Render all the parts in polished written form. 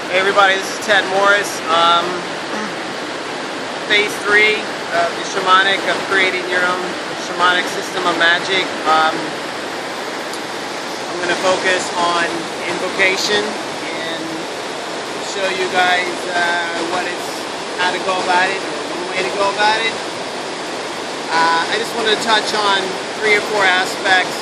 Hey everybody, this is Ted Morris. Phase 3 of the Shamanic, of creating your own shamanic system of magic. I'm going to focus on invocation and show you guys how to go about it, or one way to go about it. I just wanted to touch on 3 or 4 aspects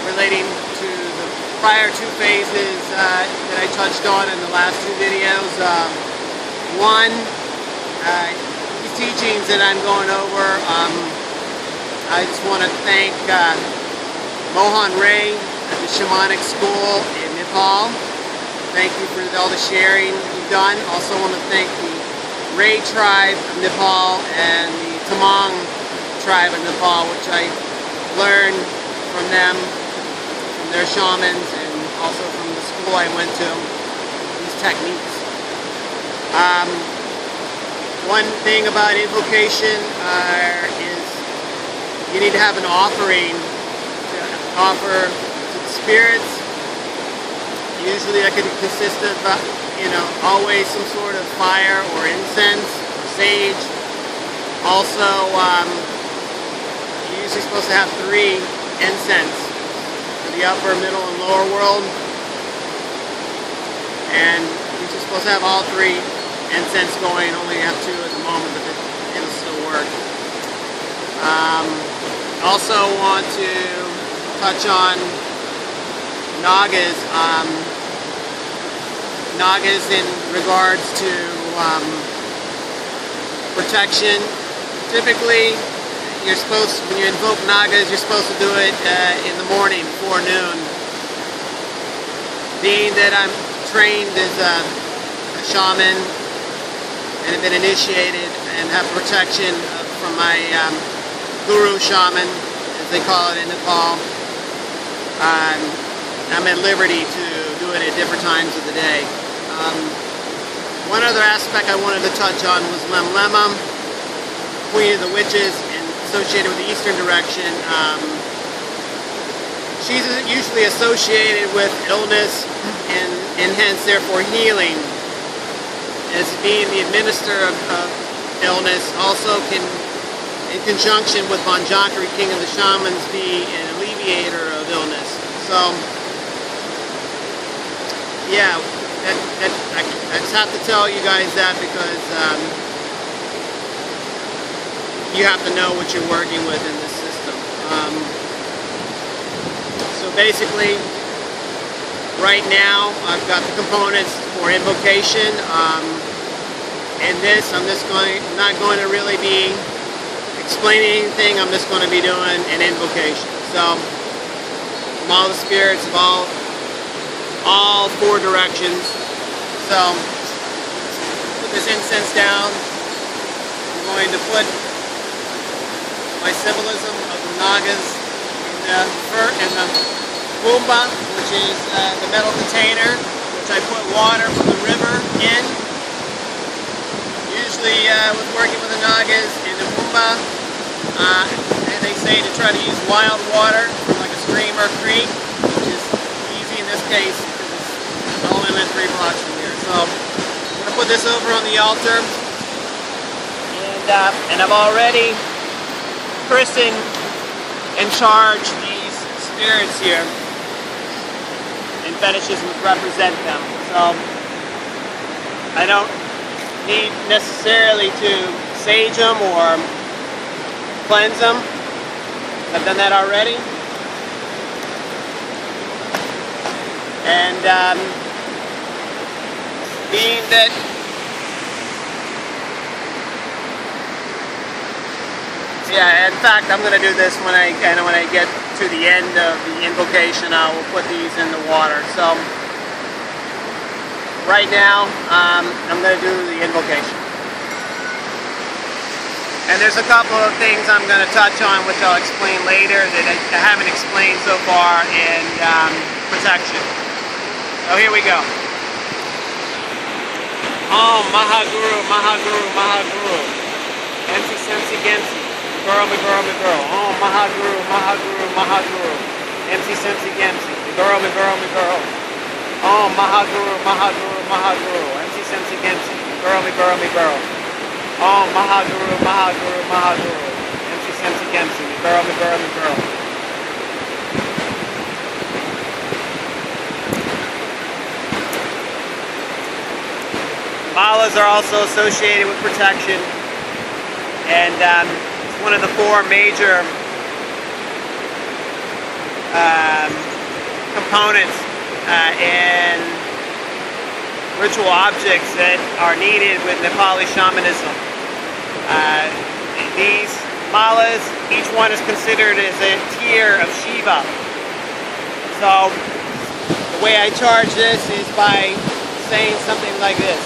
relating to the prior 2 phases that I touched on in the last 2 videos. One, these teachings that I'm going over, I just want to thank Mohan Ray at the Shamanic School in Nepal. Thank you for all the sharing you've done. Also want to thank the Ray tribe of Nepal and the Tamang tribe of Nepal, which I learned from them, from their shamans, and also from the school I went to, these techniques. One thing about invocation is you need to have an offering to offer to the spirits. Usually that can consist of, always some sort of fire or incense or sage. Also, you're usually supposed to have 3 incense for the upper, middle, and lower world. And you're just supposed to have all 3 incense going. Only have 2 at the moment, but it'll still work. Also want to touch on Nagas. Nagas in regards to protection. Typically, when you invoke Nagas, you're supposed to do it in the morning, before noon. Being that I'm trained as a shaman and have been initiated and have protection from my guru shaman, as they call it in Nepal, I'm at liberty to do it at different times of the day. One other aspect I wanted to touch on was Lemlema, Queen of the Witches, and associated with the Eastern direction. She's usually associated with illness and hence therefore healing, as being the administrator of illness. Also can, in conjunction with Bonjankari, King of the Shamans, be an alleviator of illness. So yeah, I just have to tell you guys that because you have to know what you're working with in this system. So basically, right now I've got the components for invocation. In this, I'm not going to really be explaining anything. I'm just going to be doing an invocation. So from all the spirits of all 4 directions. So put this incense down. I'm going to put my symbolism of the Nagas in the Boomba, which is the metal container, which I put water from the river in. Usually with working with the Nagas in the Boomba, and they say to try to use wild water from like a stream or creek, which is easy in this case because it's only within 3 blocks from here. So I'm going to put this over on the altar, and I've already christened and charged these spirits here in fetishes which represent them. So I don't need necessarily to sage them or cleanse them. I've done that already. And being that in fact, I'm going to do this when I get to the end of the invocation. I will put these in the water. So right now, I'm going to do the invocation. And there's a couple of things I'm going to touch on, which I'll explain later, that I haven't explained so far in protection. So here we go. Om Mahaguru, Mahaguru, Mahaguru. Ensi Sensi Gensi. Girl, me girl, me girl. Om Mahaguru, Mahaguru, Mahaguru. MC Sensi Gensi. Me girl, me girl, me girl. Om Mahaguru, Mahaguru, Mahaguru. MC Semsi Kemsi. Burrow me, burrow me, burrow. Om Mahaguru, Mahaguru, Mahaguru. MC Semsi Kemsi. Burrow me, burrow me, burrow. Malas are also associated with protection, and it's one of the four major components in ritual objects that are needed with Nepali shamanism. These malas, each one is considered as a tier of Shiva. So the way I charge this is by saying something like this.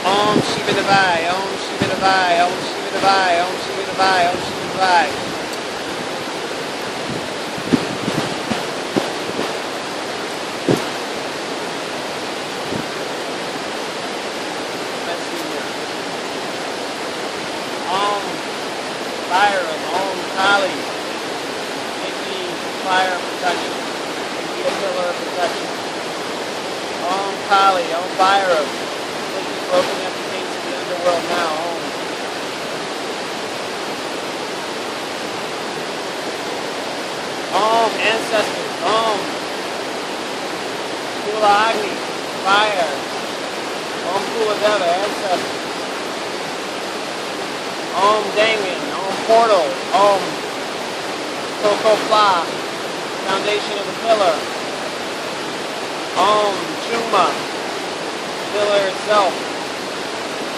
Om Shiva Devai, Om Shiva Devai, Om Shiva Devai, Om Shiva Devai, Om Shiva Devai. Om Bhairam, Om Kali. Make me fire of protection. Make me a pillar of protection. Om Kali, Om Bhairam. Open up the gates of the underworld now. Om ancestors. Om Kula Agni, fire. Om Kula Deva, ancestors. Om Damien. Om portal. Om Koko Fla, foundation of the pillar. Om Chuma, pillar itself.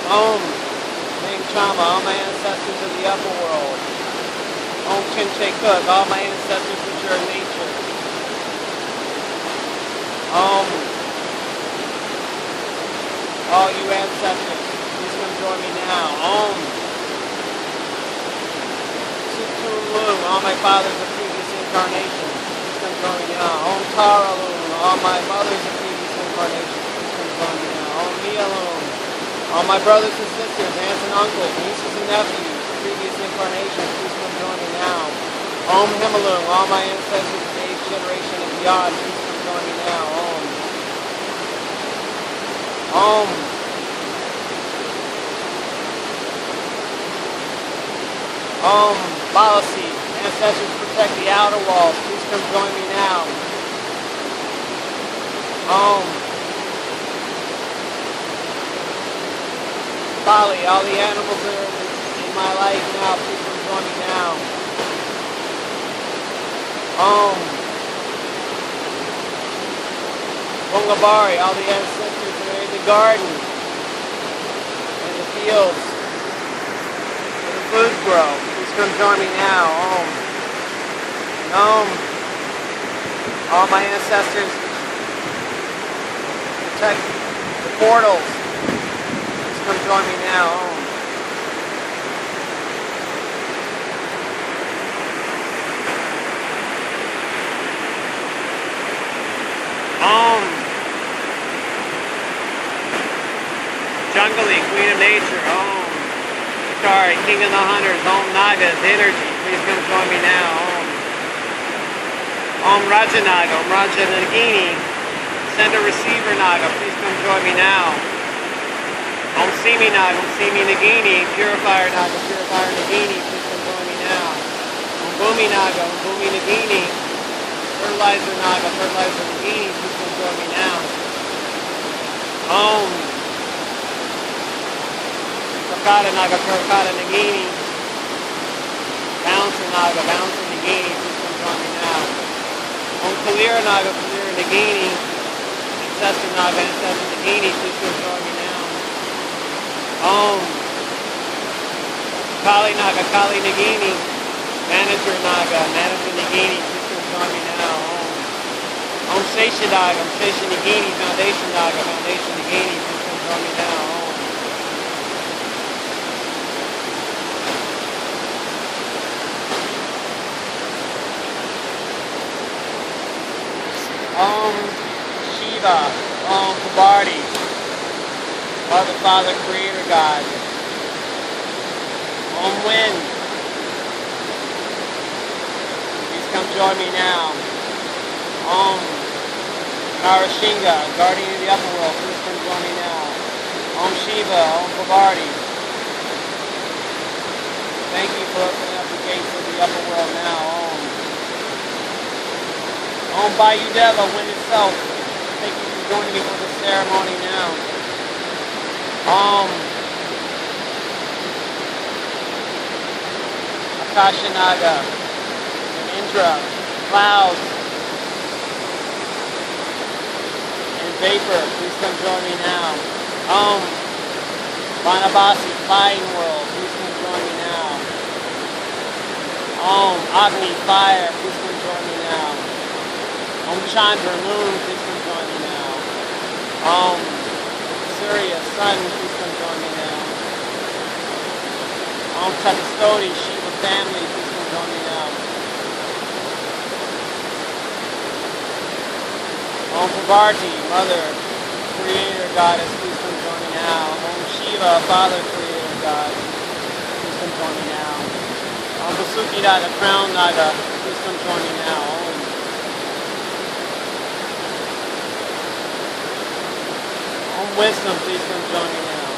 Om Ming Chama, all my ancestors of the upper world. Om Chinche Cook, all my ancestors which are in nature. Om, all you ancestors, please come join me now. Om Sutun Lung, all my fathers of previous incarnations, please come join me now. Om Tara Lung, all my mothers of previous incarnations, please come join me now. Om Mia Lung, all my brothers and sisters, aunts and uncles, nieces and nephews, previous incarnations, please come join me now. Om Himalung, all my ancestors of the 8th generation and beyond, please come join me now. Om. Om Balasi, ancestors protect the outer walls, please come join me now. Om. Bali, all the animals that are in my life now, please come join me now. Om. Bongabari, all the ancestors that are in the garden, in the fields, where the food grow, please come join me now. Om. Om. All my ancestors protect the portals. Come join me now. Om. Jungly, Queen of Nature. Om. Shikari, King of the Hunters. Om Nagas, energy. Please come join me now. Om Raja Naga, Om Raja Nagini. Sender Receiver Naga. Please come join me now. Om Simi Naga, Om Simi Nagini, Purifier Naga, Purifier Nagini, please come join me now. Om Bhumi Naga, Om Bhumi Nagini, Fertilizer Naga, Fertilizer Nagini, please come join me now. Om Karkata Naga, Karkata Nagini, Bouncer Naga, Bouncer Nagini, please come join me now. Om Kalira Naga, Kalira Nagini, Ancestor Naga, Ancestor Nagini, please come join me now. Om Kali Naga, Kali Nagini, Manager Naga, Manager Nagini, please come join me now. Om Shesha Naga, Om Shesha Nagini, Foundation Naga, Foundation Nagini, please come join me now. Om Shiva, Om Kabadi, Mother, Father, Creator, God. Om Wind, please come join me now. Om Narashinga, guardian of the upper world, please come join me now. Om Shiva, Om Bhavarti. Thank you for opening up the gates of the upper world now. Om Bayudeva, wind itself. Thank you for joining me for the ceremony now. Om Akashanaga, and Indra, clouds, and vapor, please come join me now. Om Vanabasi, flying world, please come join me now. Om Agni, fire, please come join me now. Om Chandra, moon, please come join me now. Om Surya, sun, please come join me now. Om Chattastoti, Shiva family, please come join me now. Om Bhavarti, mother, creator, goddess, please come join me now. Om Shiva, father, creator, god, please come join me now. Om Vasuki Naga, crown Naga, please come join me now. Om wisdom, please come join me now.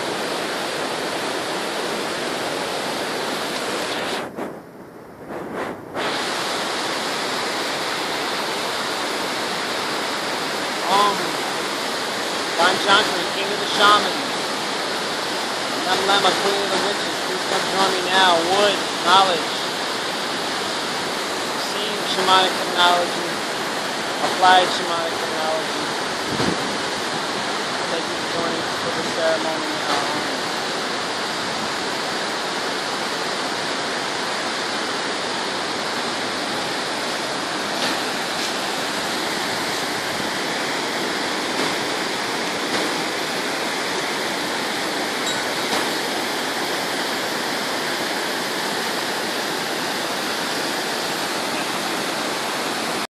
Om Panchantri, king of the shamans. Namlema, queen of the witches, please come join me now. Wood, knowledge. Receive shamanic technology. Applied shamanic technology. Thank you for joining for the ceremony now.